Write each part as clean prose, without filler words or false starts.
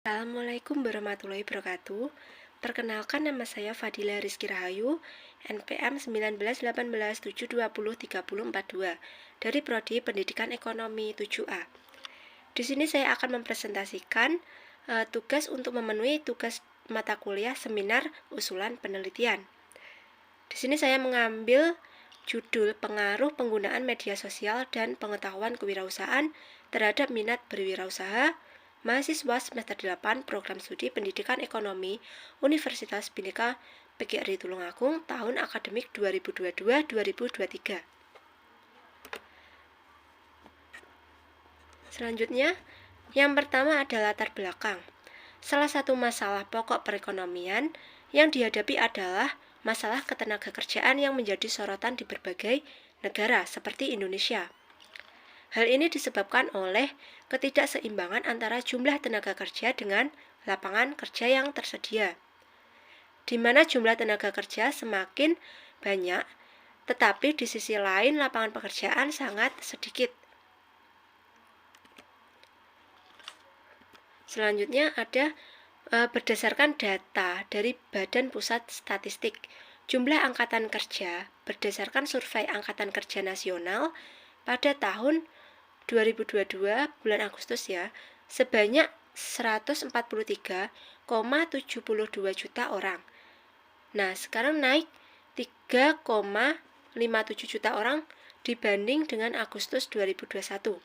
Assalamualaikum warahmatullahi wabarakatuh. Perkenalkan, nama saya Fadila Rizky Rahayu, NPM 191872030042 dari Prodi Pendidikan Ekonomi 7A. Di sini saya akan mempresentasikan tugas untuk memenuhi tugas mata kuliah seminar usulan penelitian. Di sini saya mengambil judul pengaruh penggunaan media sosial dan pengetahuan kewirausahaan terhadap minat berwirausaha mahasiswa semester 8 Program Studi Pendidikan Ekonomi Universitas Bhinneka PGRI Tulungagung tahun akademik 2022-2023. Selanjutnya, yang pertama adalah latar belakang. Salah satu masalah pokok perekonomian yang dihadapi adalah masalah ketenagakerjaan yang menjadi sorotan di berbagai negara seperti Indonesia. Hal ini disebabkan oleh ketidakseimbangan antara jumlah tenaga kerja dengan lapangan kerja yang tersedia, di mana jumlah tenaga kerja semakin banyak, tetapi di sisi lain lapangan pekerjaan sangat sedikit. Selanjutnya ada berdasarkan data dari Badan Pusat Statistik, jumlah angkatan kerja berdasarkan survei Angkatan Kerja Nasional pada tahun 2022 bulan Agustus sebanyak 143,72 juta orang. Nah, sekarang naik 3,57 juta orang dibanding dengan Agustus 2021.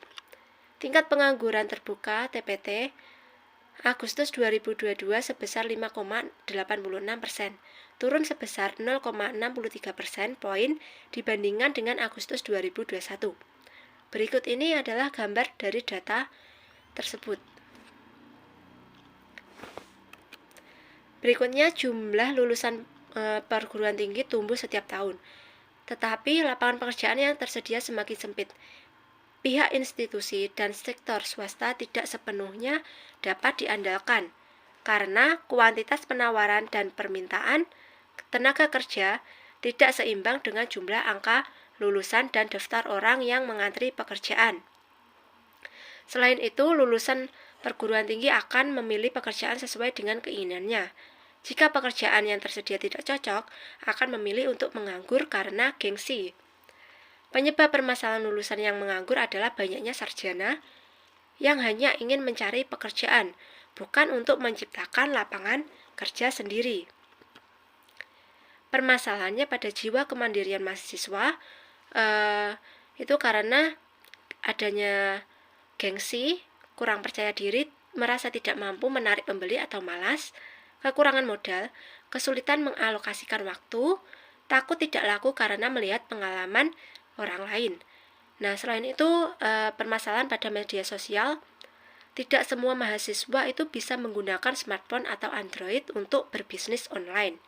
Tingkat pengangguran terbuka TPT Agustus 2022 sebesar 5,86%, turun sebesar 0,63% poin dibandingkan dengan Agustus 2021. Berikut ini adalah gambar dari data tersebut. Berikutnya jumlah lulusan perguruan tinggi tumbuh setiap tahun, tetapi lapangan pekerjaan yang tersedia semakin sempit. Pihak institusi dan sektor swasta tidak sepenuhnya dapat diandalkan karena kuantitas penawaran dan permintaan tenaga kerja tidak seimbang dengan jumlah angka lulusan dan daftar orang yang mengantri pekerjaan. Selain itu, lulusan perguruan tinggi akan memilih pekerjaan sesuai dengan keinginannya. Jika pekerjaan yang tersedia tidak cocok, akan memilih untuk menganggur karena gengsi. Penyebab permasalahan lulusan yang menganggur adalah banyaknya sarjana yang hanya ingin mencari pekerjaan, bukan untuk menciptakan lapangan kerja sendiri. Permasalahannya pada jiwa kemandirian mahasiswa, itu karena adanya gengsi, kurang percaya diri, merasa tidak mampu menarik pembeli atau malas, kekurangan modal, kesulitan mengalokasikan waktu, takut tidak laku karena melihat pengalaman orang lain. Nah, selain itu permasalahan pada media sosial, tidak semua mahasiswa itu bisa menggunakan smartphone atau Android untuk berbisnis online.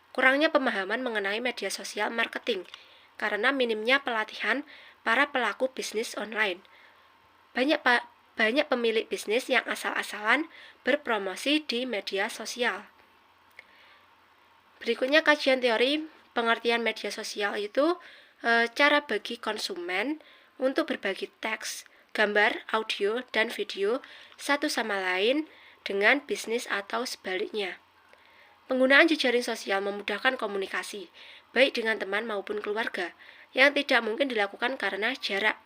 Kurangnya pemahaman mengenai media sosial marketing karena minimnya pelatihan para pelaku bisnis online. Banyak pemilik bisnis yang asal-asalan berpromosi di media sosial. Berikutnya kajian teori pengertian media sosial itu cara bagi konsumen untuk berbagi teks, gambar, audio, dan video satu sama lain dengan bisnis atau sebaliknya. Penggunaan jejaring sosial memudahkan komunikasi, baik dengan teman maupun keluarga, yang tidak mungkin dilakukan karena jarak.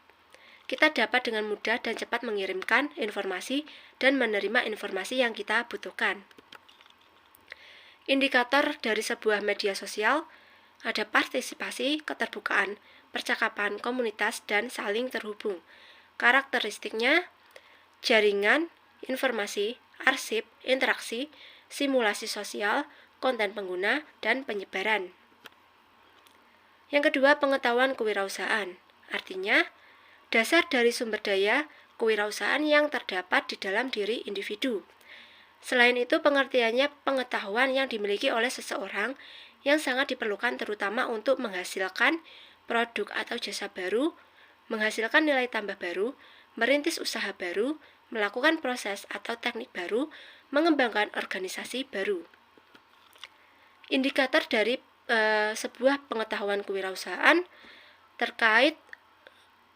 Kita dapat dengan mudah dan cepat mengirimkan informasi dan menerima informasi yang kita butuhkan. Indikator dari sebuah media sosial ada partisipasi, keterbukaan, percakapan, komunitas, dan saling terhubung. Karakteristiknya, jaringan, informasi, arsip, interaksi, simulasi sosial, konten pengguna, dan penyebaran. Yang kedua, pengetahuan kewirausahaan. Artinya, dasar dari sumber daya kewirausahaan yang terdapat di dalam diri individu. Selain itu, pengertiannya pengetahuan yang dimiliki oleh seseorang yang sangat diperlukan terutama untuk menghasilkan produk atau jasa baru, menghasilkan nilai tambah baru, merintis usaha baru, melakukan proses atau teknik baru, mengembangkan organisasi baru. Indikator dari sebuah pengetahuan kewirausahaan terkait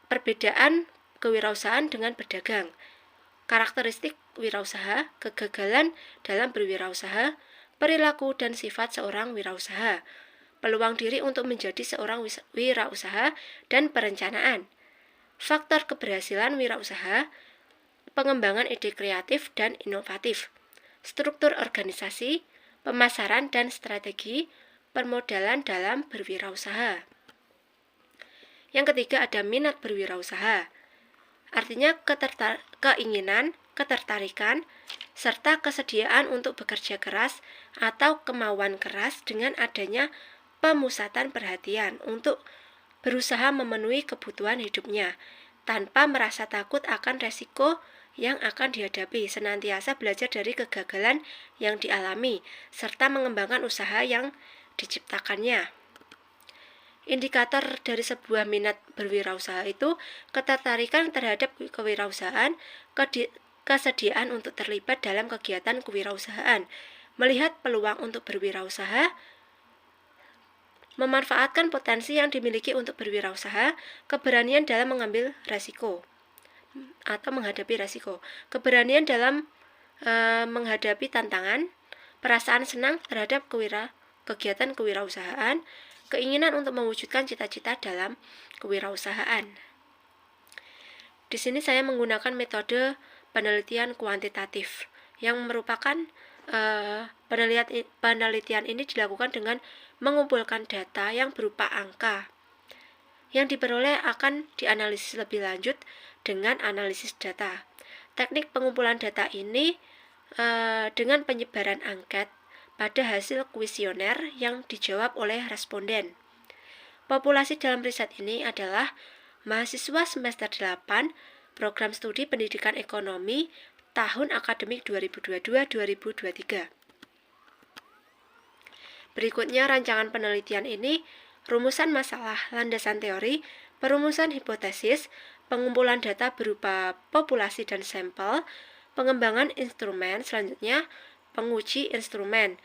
perbedaan kewirausahaan dengan berdagang. Karakteristik wirausaha, kegagalan dalam berwirausaha, perilaku dan sifat seorang wirausaha, peluang diri untuk menjadi seorang wirausaha, dan perencanaan. Faktor keberhasilan wirausaha, pengembangan ide kreatif dan inovatif, struktur organisasi, pemasaran dan strategi, permodalan dalam berwirausaha. Yang ketiga ada minat berwirausaha, artinya keinginan, ketertarikan, serta kesediaan untuk bekerja keras atau kemauan keras dengan adanya pemusatan perhatian untuk berusaha memenuhi kebutuhan hidupnya tanpa merasa takut akan resiko yang akan dihadapi, senantiasa belajar dari kegagalan yang dialami, serta mengembangkan usaha yang diciptakannya. Indikator dari sebuah minat berwirausaha itu ketertarikan terhadap kewirausahaan, kesediaan untuk terlibat dalam kegiatan kewirausahaan, melihat peluang untuk berwirausaha, memanfaatkan potensi yang dimiliki untuk berwirausaha, keberanian dalam mengambil resiko atau menghadapi resiko, keberanian dalam menghadapi tantangan, perasaan senang terhadap kegiatan kewirausahaan, keinginan untuk mewujudkan cita-cita dalam kewirausahaan. Di sini saya menggunakan metode penelitian kuantitatif yang merupakan penelitian ini dilakukan dengan mengumpulkan data yang berupa angka. Yang diperoleh akan dianalisis lebih lanjut dengan analisis data. Teknik pengumpulan data ini dengan penyebaran angket pada hasil kuesioner yang dijawab oleh responden. Populasi dalam riset ini adalah mahasiswa semester 8 program studi pendidikan ekonomi tahun akademik 2022-2023. Berikutnya rancangan penelitian ini rumusan masalah, landasan teori, perumusan hipotesis, pengumpulan data berupa populasi dan sampel, pengembangan instrumen, selanjutnya penguji instrumen,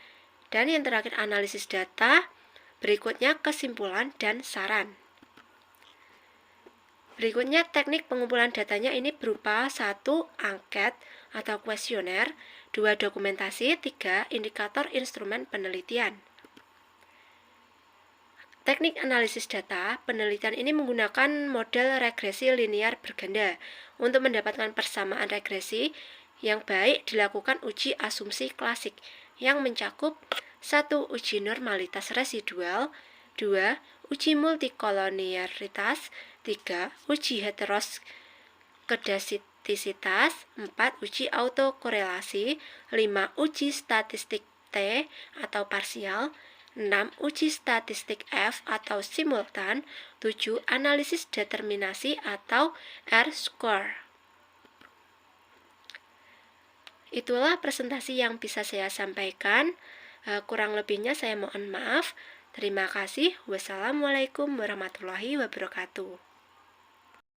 dan yang terakhir analisis data, berikutnya kesimpulan dan saran. Berikutnya teknik pengumpulan datanya ini berupa 1. Angket atau kuesioner, 2. Dokumentasi, 3. Indikator instrumen penelitian. Teknik analisis data penelitian ini menggunakan model regresi linear berganda. Untuk mendapatkan persamaan regresi yang baik dilakukan uji asumsi klasik yang mencakup 1. Uji normalitas residual, 2. Uji multikolonialitas, 3. Uji heteroskedastisitas, 4. Uji autokorelasi, 5. Uji statistik T atau parsial, 6. Uji statistik F atau simultan, 7. Analisis determinasi atau R-score. Itulah presentasi yang bisa saya sampaikan. Kurang lebihnya saya mohon maaf. Terima kasih. Wassalamualaikum warahmatullahi wabarakatuh.